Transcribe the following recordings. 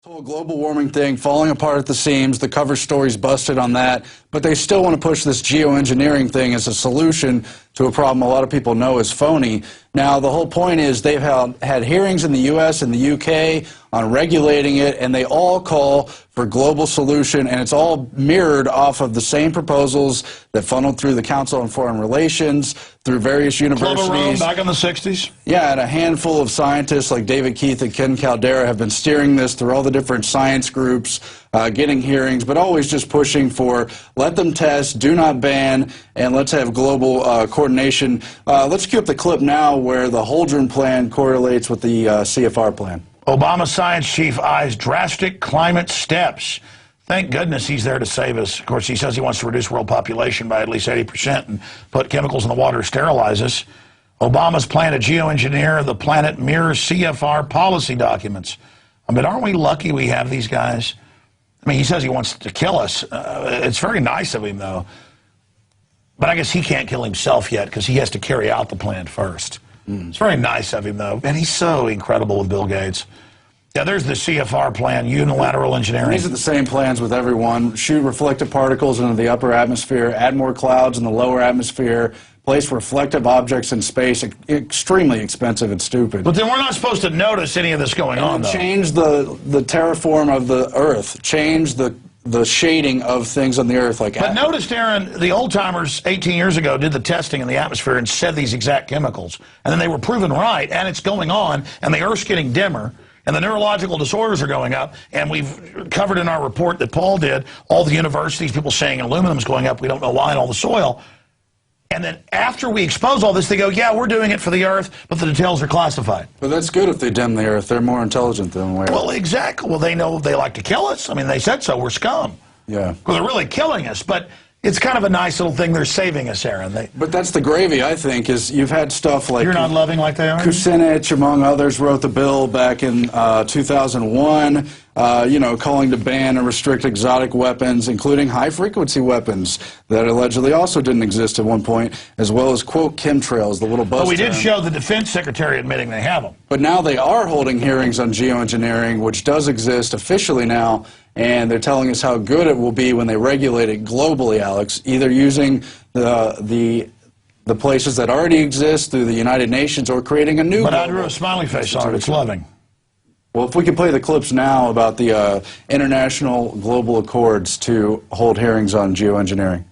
Whole global warming thing falling apart at the seams. The cover story's busted on that, but they still want to push this geoengineering thing as a solution to a problem a lot of people know is phony. Now, the whole point is they've had hearings in the U.S. and the U.K. on regulating it, and they all call for global solution, and it's all mirrored off of the same proposals that funneled through the Council on Foreign Relations, through various universities. Club of Rome back in the 60s? Yeah, and a handful of scientists like David Keith and Ken Caldera have been steering this through all the different science groups, getting hearings, but always just pushing for let them test, do not ban, and let's have global coordination. Let's cue up the clip now where the Holdren plan correlates with the CFR plan. Obama science chief eyes drastic climate steps. Thank goodness he's there to save us. Of course, he says he wants to reduce world population by at least 80% and put chemicals in the water to sterilize us. Obama's plan to geoengineer the planet mirrors CFR policy documents. I mean, aren't we lucky we have these guys? I mean, he says he wants to kill us. It's very nice of him, though. But I guess he can't kill himself yet because he has to carry out the plan first. It's very nice of him, though. And he's so incredible with Bill Gates. Yeah, there's the CFR plan, unilateral engineering. These are the same plans with everyone. Shoot reflective particles into the upper atmosphere, add more clouds in the lower atmosphere, place reflective objects in space. Extremely expensive and stupid. But then we're not supposed to notice any of this going on, though. Change the terraform of the Earth. Change the shading of things on the Earth. But notice, Darren, the old-timers 18 years ago did the testing in the atmosphere and said these exact chemicals. And then they were proven right, and it's going on, and the Earth's getting dimmer, and the neurological disorders are going up, and we've covered in our report that Paul did, all the universities, people saying aluminum's going up, we don't know why, in all the soil. And then after we expose all this, they go, yeah, we're doing it for the Earth, but the details are classified. But that's good if they dim the Earth. They're more intelligent than we are. Well, exactly. Well, they know they like to kill us. I mean, they said so. We're scum. Yeah. Well, they're really killing us, but it's kind of a nice little thing. They're saving us, Aaron. But that's the gravy, I think, is you've had stuff like... You're not loving like they are? Kucinich, among others, wrote the bill back in 2001, you know, calling to ban and restrict exotic weapons, including high-frequency weapons that allegedly also didn't exist at one point, as well as, quote, chemtrails, the little buzz But we did term. show the defense secretary admitting they have them. But now they are holding hearings on geoengineering, which does exist officially now, and they're telling us how good it will be when they regulate it globally, Alex, either using the places that already exist through the United Nations or creating a new... But I drew a smiley face on it. It's loving. Well, if we can play the clips now about the international global accords to hold hearings on geoengineering.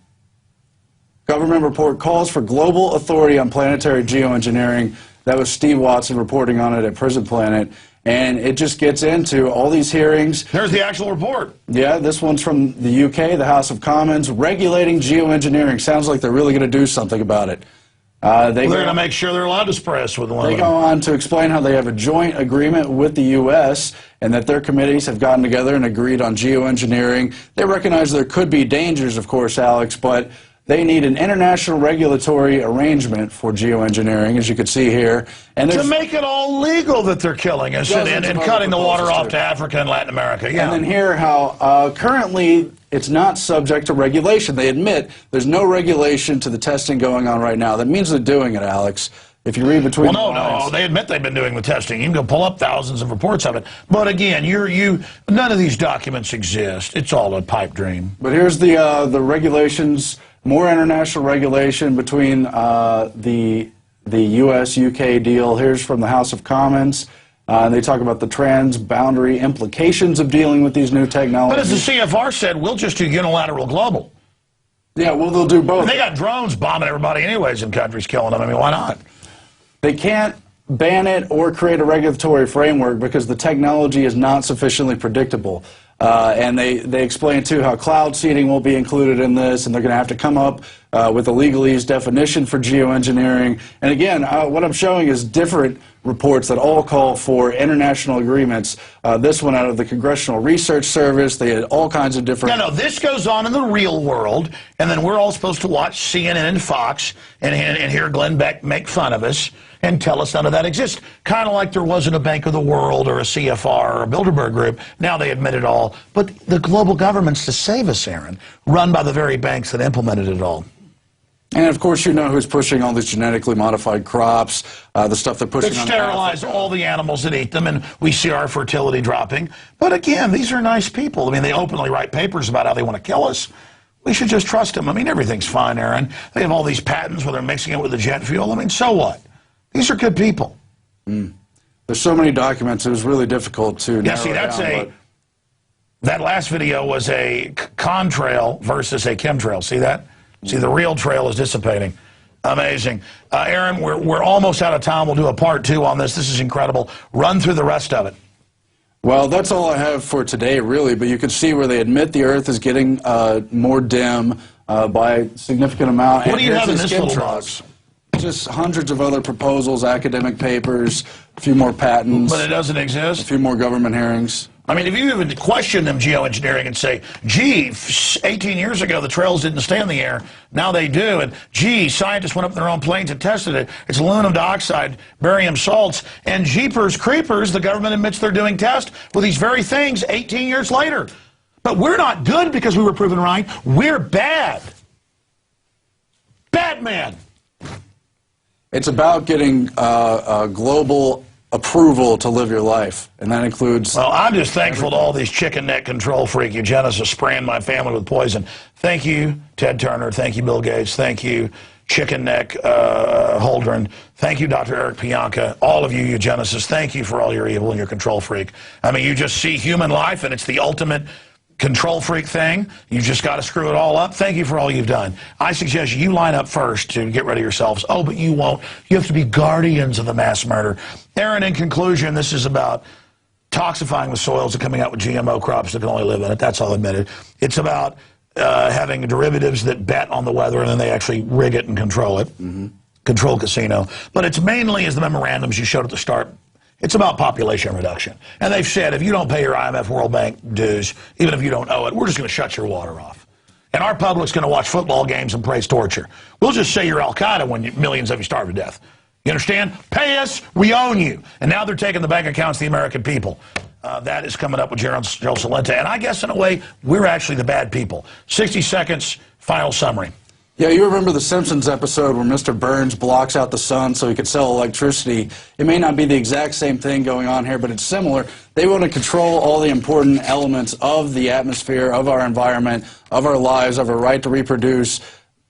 Government report calls for global authority on planetary geoengineering. That was Steve Watson reporting on it at Prison Planet. And it just gets into all these hearings. There's the actual report. Yeah, this one's from the UK, the House of Commons, regulating geoengineering. Sounds like they're really going to do something about it. They're going to make sure they're allowed to spray us with one. They go on to explain how they have a joint agreement with the U.S. and that their committees have gotten together and agreed on geoengineering. They recognize there could be dangers, of course, Alex, but they need an international regulatory arrangement for geoengineering, as you can see here. And to make it all legal that they're killing us and cutting the water off to Africa and Latin America. Yeah. And then here how currently it's not subject to regulation. They admit there's no regulation to the testing going on right now. That means they're doing it, Alex. If you read between the lines. No, they admit they've been doing the testing. You can go pull up thousands of reports of it. But again, none of these documents exist. It's all a pipe dream. But here's the regulations. More international regulation between the U.S.-UK deal. Here's from the House of Commons. They talk about the transboundary implications of dealing with these new technologies. But as the CFR said, we'll just do unilateral global. Yeah, well, they'll do both. And they got drones bombing everybody anyways in countries, killing them. I mean, why not? They can't ban it or create a regulatory framework because the technology is not sufficiently predictable. And they explain, too, how cloud seeding will be included in this, and they're going to have to come up with a legalese definition for geoengineering. And again, what I'm showing is different reports that all call for international agreements. This one out of the Congressional Research Service. They had all kinds of different... No, this goes on in the real world, and then we're all supposed to watch CNN and Fox and hear Glenn Beck make fun of us and tell us none of that exists. Kind of like there wasn't a Bank of the World or a CFR or a Bilderberg Group. Now they admit it all. But the global government's to save us, Aaron, run by the very banks that implemented it all. And of course, you know who's pushing all these genetically modified crops, the stuff they're pushing That on sterilize Africa. all the animals that eat them, and we see our fertility dropping. But again, these are nice people. I mean, they openly write papers about how they want to kill us. We should just trust them. I mean, everything's fine, Aaron. They have all these patents where they're mixing it with the jet fuel. I mean, so what? These are good people. There's so many documents, it was really difficult to narrow See, that's it down, that last video was a contrail versus a chemtrail. See that? See, the real trail is dissipating. Amazing. Aaron, we're almost out of time. We'll do a part 2 on this. This is incredible. Run through the rest of it. Well, that's all I have for today, really, but you can see where they admit the Earth is getting more dim by a significant amount. What do you have in this little chemtrails. box? Just hundreds of other proposals, academic papers, a few more patents. But it doesn't A exist? few more government hearings. I mean, if you even question them geoengineering and say, gee, 18 years ago the trails didn't stay in the air, now they do, and gee, scientists went up in their own planes and tested it, it's aluminum dioxide, barium salts, and jeepers creepers, the government admits they're doing tests with these very things 18 years later. But we're not good because we were proven right, we're bad. Batman. It's about getting global approval to live your life, and that includes... Well, I'm just thankful to all these chicken neck control freak eugenicists spraying my family with poison. Thank you, Ted Turner. Thank you, Bill Gates. Thank you, chicken neck Holdren. Thank you, Dr. Eric Pianka. All of you eugenicists, thank you for all your evil and your control freak. I mean, you just see human life, and it's the ultimate control freak thing. You just got to screw it all up. Thank you for all you've done. I suggest you line up first to get rid of yourselves. Oh, but you won't. You have to be guardians of the mass murder. Aaron, in conclusion, this is about toxifying the soils and coming out with GMO crops that can only live in it. That's all admitted. It's about having derivatives that bet on the weather and then they actually rig it and control it. Control casino. But it's mainly, as the memorandums you showed at the start, it's about population reduction. And they've said, if you don't pay your IMF World Bank dues, even if you don't owe it, we're just going to shut your water off. And our public's going to watch football games and praise torture. We'll just say you're Al-Qaeda when millions of you starve to death. You understand? Pay us, we own you. And now they're taking the bank accounts of the American people. That is coming up with Gerald Celente. And I guess, in a way, we're actually the bad people. 60 seconds, final summary. Yeah, you remember the Simpsons episode where Mr. Burns blocks out the sun so he could sell electricity. It may not be the exact same thing going on here, but it's similar. They want to control all the important elements of the atmosphere, of our environment, of our lives, of our right to reproduce.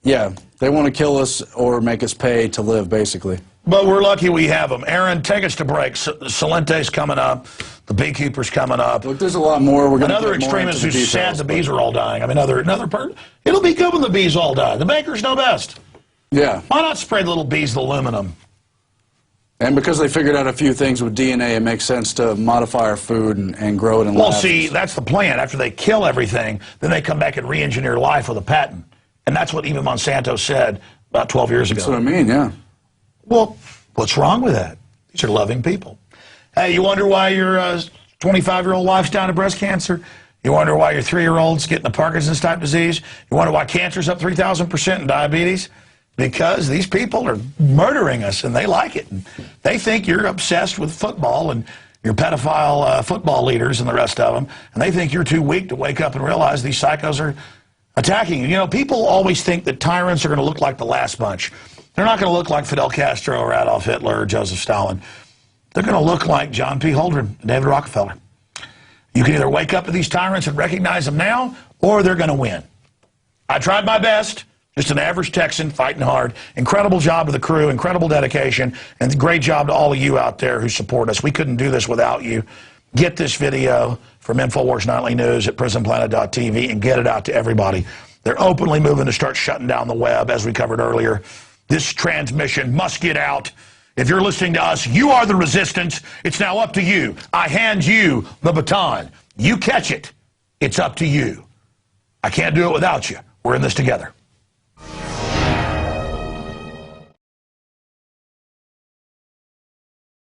Yeah, they want to kill us or make us pay to live, basically. But we're lucky we have them. Aaron, take us to break. Celente's coming up. The beekeeper's coming up. Look, there's a lot more. We're going to Another extremist who's sad the bees are all dying. I mean, another person. It'll be good when the bees all die. The bakers know best. Yeah. Why not spray the little bees with aluminum? And because they figured out a few things with DNA, it makes sense to modify our food and grow it in Well, labs. see, that's the plan. After they kill everything, then they come back and re-engineer life with a patent. And that's what even Monsanto said about 12 years ago. That's what I mean, yeah. Well, what's wrong with that? These are loving people. Hey, you wonder why your 25-year-old wife's dying of breast cancer? You wonder why your 3-year-old's getting the Parkinson's type disease? You wonder why cancer's up 3,000% and diabetes? Because these people are murdering us, and they like it. And they think you're obsessed with football and your pedophile football leaders and the rest of them, and they think you're too weak to wake up and realize these psychos are attacking you. You know, people always think that tyrants are going to look like the last bunch. They're not going to look like Fidel Castro or Adolf Hitler or Joseph Stalin. They're going to look like John P. Holdren and David Rockefeller. You can either wake up to these tyrants and recognize them now, or they're going to win. I tried my best. Just an average Texan fighting hard. Incredible job to the crew, incredible dedication, and great job to all of you out there who support us. We couldn't do this without you. Get this video from InfoWars Nightly News at PrisonPlanet.tv and get it out to everybody. They're openly moving to start shutting down the web, as we covered earlier. This transmission must get out. If you're listening to us, you are the resistance. It's now up to you. I hand you the baton. You catch it. It's up to you. I can't do it without you. We're in this together.